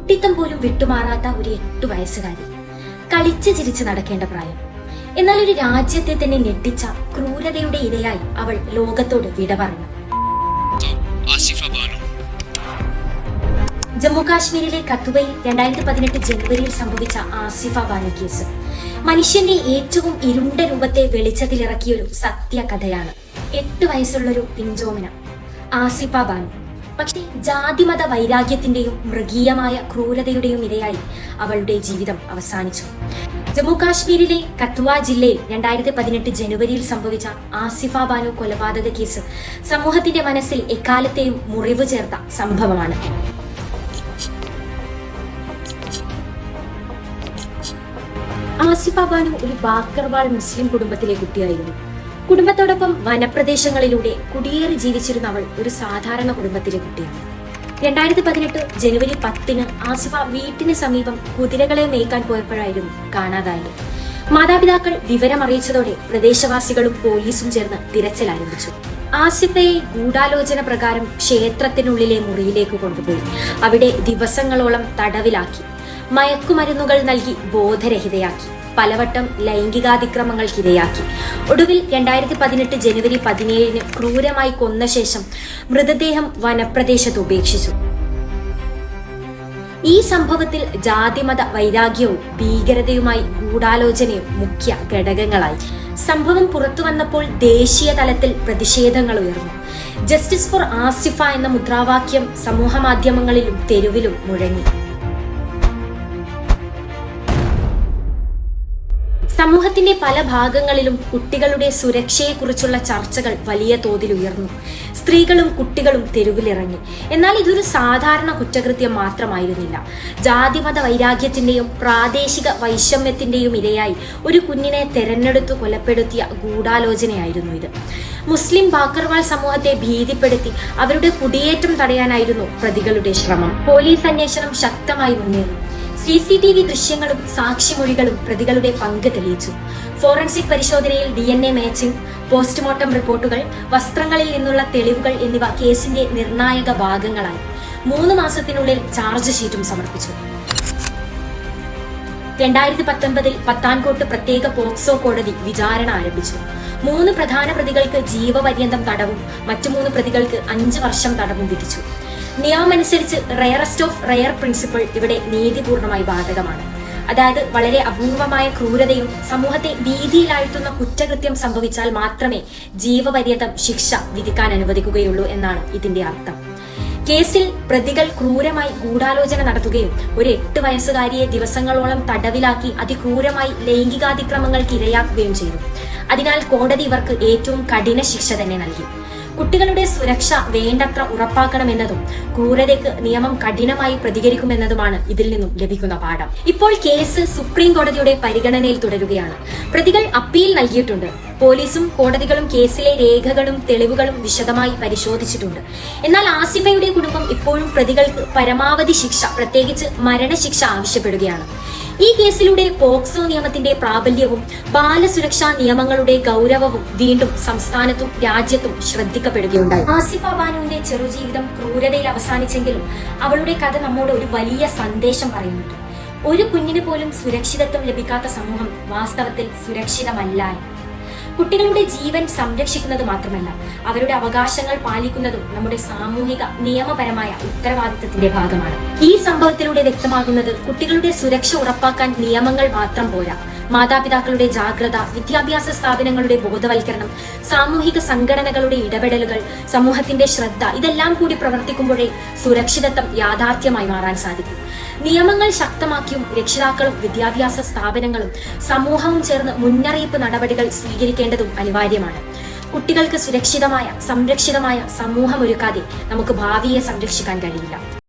കുട്ടിത്തം പോലും വിട്ടുമാറാത്ത ഒരു 8 വയസ്സുകാരി, കളിച്ച് ചിരിച്ച് നടക്കേണ്ട പ്രായം. എന്നാൽ ഒരു രാജ്യത്തെ തന്നെ ഞെട്ടിച്ച ക്രൂരതയുടെ ഇരയായി അവൾ ലോകത്തോട് വിട പറഞ്ഞു. ജമ്മു കാശ്മീരിലെ കത്തുവയിൽ 2018 ജനുവരിയിൽ സംഭവിച്ച ആസിഫ ബാനു കേസ് മനുഷ്യന്റെ ഏറ്റവും ഇരുണ്ട രൂപത്തെ വെളിച്ചത്തിലിറക്കിയൊരു സത്യകഥയാണ്. 8 വയസ്സുള്ളൊരു പിഞ്ചോമന ആസിഫ ബാനു. പക്ഷേ ജാതിമത വൈരാഗ്യത്തിന്റെയും മൃഗീയമായ ക്രൂരതയുടെയും ഇരയായി അവളുടെ ജീവിതം അവസാനിച്ചു. ജമ്മു കാശ്മീരിലെ കത്വ ജില്ലയിൽ 2018 ജനുവരിയിൽ സംഭവിച്ച ആസിഫ ബാനു കൊലപാതക കേസ് സമൂഹത്തിന്റെ മനസ്സിൽ എക്കാലത്തെയും മുറിവ് ചേർത്ത സംഭവമാണ്. ആസിഫ ബാനു ഒരു ബാക്കർവാൾ മുസ്ലിം കുടുംബത്തിലെ കുട്ടിയായിരുന്നു. കുടുംബത്തോടൊപ്പം വനപ്രദേശങ്ങളിലൂടെ കുടിയേറി ജീവിച്ചിരുന്ന അവൾ ഒരു സാധാരണ കുടുംബത്തിലെ കുട്ടിയാണ്. 2018 ജനുവരി 10 ആസിഫ വീട്ടിന് സമീപം കുതിരകളെ മേയ്ക്കാൻ പോയപ്പോഴായിരുന്നു കാണാതായത്. മാതാപിതാക്കൾ വിവരമറിയിച്ചതോടെ പ്രദേശവാസികളും പോലീസും ചേർന്ന് തിരച്ചിൽ ആരംഭിച്ചു. ആസിഫയെ ഗൂഢാലോചന പ്രകാരം ക്ഷേത്രത്തിനുള്ളിലെ മുറിയിലേക്ക് കൊണ്ടുപോയി അവിടെ ദിവസങ്ങളോളം തടവിലാക്കി, മയക്കുമരുന്നുകൾ നൽകി ബോധരഹിതയാക്കി, പലവട്ടം ലൈംഗികാതിക്രമങ്ങൾക്കിരയാക്കി. ഒടുവിൽ 2018 ജനുവരി 17 ക്രൂരമായി കൊന്ന ശേഷം മൃതദേഹം വനപ്രദേശത്ത് ഉപേക്ഷിച്ചു. ഈ സംഭവത്തിൽ ജാതിമത വൈരാഗ്യവും ഭീകരതയുമായി ഗൂഢാലോചനയും മുഖ്യ ഘടകങ്ങളായി. സംഭവം പുറത്തു വന്നപ്പോൾ ദേശീയ തലത്തിൽ പ്രതിഷേധങ്ങൾ ഉയർന്നു. ജസ്റ്റിസ് ഫോർ ആസിഫ എന്ന മുദ്രാവാക്യം സമൂഹ മാധ്യമങ്ങളിലും തെരുവിലും മുഴങ്ങി. സമൂഹത്തിന്റെ പല ഭാഗങ്ങളിലും കുട്ടികളുടെ സുരക്ഷയെക്കുറിച്ചുള്ള ചർച്ചകൾ വലിയ തോതിൽ ഉയർന്നു. സ്ത്രീകളും കുട്ടികളും തെരുവിലിറങ്ങി. എന്നാൽ ഇതൊരു സാധാരണ കുറ്റകൃത്യം മാത്രമായിരുന്നില്ല. ജാതിമത വൈരാഗ്യത്തിന്റെയും പ്രാദേശിക വൈഷമ്യത്തിന്റെയും ഇരയായി ഒരു കുഞ്ഞിനെ തെരഞ്ഞെടുത്തു കൊലപ്പെടുത്തിയ ഗൂഢാലോചനയായിരുന്നു ഇത്. മുസ്ലിം ബാക്കർവാൾ സമൂഹത്തെ ഭീതിപ്പെടുത്തി അവരുടെ കുടിയേറ്റം തടയാനായിരുന്നു പ്രതികളുടെ ശ്രമം. പോലീസ് അന്വേഷണം ശക്തമായി മുന്നേറി. CCTV ദൃശ്യങ്ങളും സാക്ഷിമൊഴികളും പ്രതികളുടെ പങ്ക് തെളിയിച്ചു. ഫോറൻസിക് പരിശോധനയിൽ DNA മാച്ചിംഗ്, പോസ്റ്റ്മോർട്ടം റിപ്പോർട്ടുകൾ, വസ്ത്രങ്ങളിൽ നിന്നുള്ള തെളിവുകൾ എന്നിവ കേസിന്റെ നിർണായക ഭാഗങ്ങളായി. 3 മാസത്തിനുള്ളിൽ ചാർജ് ഷീറ്റും സമർപ്പിച്ചു. 2019 പത്താൻകോട്ട് പ്രത്യേക പോക്സോ കോടതി വിചാരണ ആരംഭിച്ചു. 3 പ്രധാന പ്രതികൾക്ക് ജീവപര്യന്തം തടവും മറ്റു 3 പ്രതികൾക്ക് 5 വർഷം തടവും വിധിച്ചു. നിയമമനുസരിച്ച് റയറസ്റ്റ് ഓഫ് റയർ പ്രിൻസിപ്പിൾ ഇവിടെ നീതിപൂർണമായി ബാധകമാണ്. അതായത് വളരെ അപൂർവമായ ക്രൂരതയും സമൂഹത്തെ ഭീതിയിലാഴ്ത്തുന്ന കുറ്റകൃത്യം സംഭവിച്ചാൽ മാത്രമേ ജീവപര്യന്തം ശിക്ഷ വിധിക്കാൻ അനുവദിക്കുകയുള്ളൂ എന്നാണ് ഇതിന്റെ അർത്ഥം. കേസിൽ പ്രതികൾ ക്രൂരമായി ഗൂഢാലോചന നടത്തുകയും ഒരു 8 വയസ്സുകാരിയെ ദിവസങ്ങളോളം തടവിലാക്കി അതിക്രൂരമായി ലൈംഗികാതിക്രമങ്ങൾക്ക് ഇരയാക്കുകയും ചെയ്തു. അതിനാൽ കോടതി ഇവർക്ക് ഏറ്റവും കഠിന ശിക്ഷ തന്നെ നൽകി. കുട്ടികളുടെ സുരക്ഷ വേണ്ടത്ര ഉറപ്പാക്കണമെന്നതും ക്രൂരതയ്ക്ക് നിയമം കഠിനമായി പ്രതികരിക്കുമെന്നതുമാണ് ഇതിൽ നിന്നും ലഭിക്കുന്ന പാഠം. ഇപ്പോൾ കേസ് സുപ്രീം കോടതിയുടെ പരിഗണനയിൽ തുടരുകയാണ്. പ്രതികൾ അപ്പീൽ നൽകിയിട്ടുണ്ട്. പോലീസും കോടതികളും കേസിലെ രേഖകളും തെളിവുകളും വിശദമായി പരിശോധിച്ചിട്ടുണ്ട്. എന്നാൽ ആസിഫയുടെ കുടുംബം ഇപ്പോഴും പ്രതികൾക്ക് പരമാവധി ശിക്ഷ, പ്രത്യേകിച്ച് മരണശിക്ഷ ആവശ്യപ്പെടുകയാണ്. ഈ കേസിലൂടെ പോക്സോ നിയമത്തിന്റെ പ്രാബല്യവും ബാലസുരക്ഷാ നിയമങ്ങളുടെ ഗൗരവവും വീണ്ടും സംസ്ഥാനത്തും രാജ്യത്തും ശ്രദ്ധിക്കപ്പെടുകയുണ്ടായി. ആസിഫ ബാനുവിന്റെ ചെറുജീവിതം ക്രൂരതയിൽ അവസാനിച്ചെങ്കിലും അവളുടെ കഥ നമ്മോട് ഒരു വലിയ സന്ദേശം പറയുന്നുണ്ട്. ഒരു കുഞ്ഞിന് പോലും സുരക്ഷിതത്വം ലഭിക്കാത്ത സമൂഹം വാസ്തവത്തിൽ സുരക്ഷിതമല്ല. കുട്ടികളുടെ ജീവൻ സംരക്ഷിക്കുന്നത് മാത്രമല്ല, അവരുടെ അവകാശങ്ങൾ പാലിക്കുന്നതും നമ്മുടെ സാമൂഹിക നിയമപരമായ ഉത്തരവാദിത്തത്തിന്റെ ഭാഗമാണ്. ഈ സംഭവത്തിലൂടെ വ്യക്തമാകുന്നത് കുട്ടികളുടെ സുരക്ഷ ഉറപ്പാക്കാൻ നിയമങ്ങൾ മാത്രം പോരാ. മാതാപിതാക്കളുടെ ജാഗ്രത, വിദ്യാഭ്യാസ സ്ഥാപനങ്ങളുടെ ബോധവൽക്കരണം, സാമൂഹിക സംഘടനകളുടെ ഇടപെടലുകൾ, സമൂഹത്തിന്റെ ശ്രദ്ധ, ഇതെല്ലാം കൂടി പ്രവർത്തിക്കുമ്പോഴേ സുരക്ഷിതത്വം യാഥാർത്ഥ്യമായി മാറാൻ സാധിക്കും. നിയമങ്ങൾ ശക്തമാക്കിയും രക്ഷിതാക്കളും വിദ്യാഭ്യാസ സ്ഥാപനങ്ങളും സമൂഹവും ചേർന്ന് മുന്നറിയിപ്പ് നടപടികൾ സ്വീകരിക്കേണ്ടതും അനിവാര്യമാണ്. കുട്ടികൾക്ക് സുരക്ഷിതമായ സംരക്ഷിതമായ സമൂഹം ഒരുക്കാതെ നമുക്ക് ഭാവിയെ സംരക്ഷിക്കാൻ കഴിയില്ല.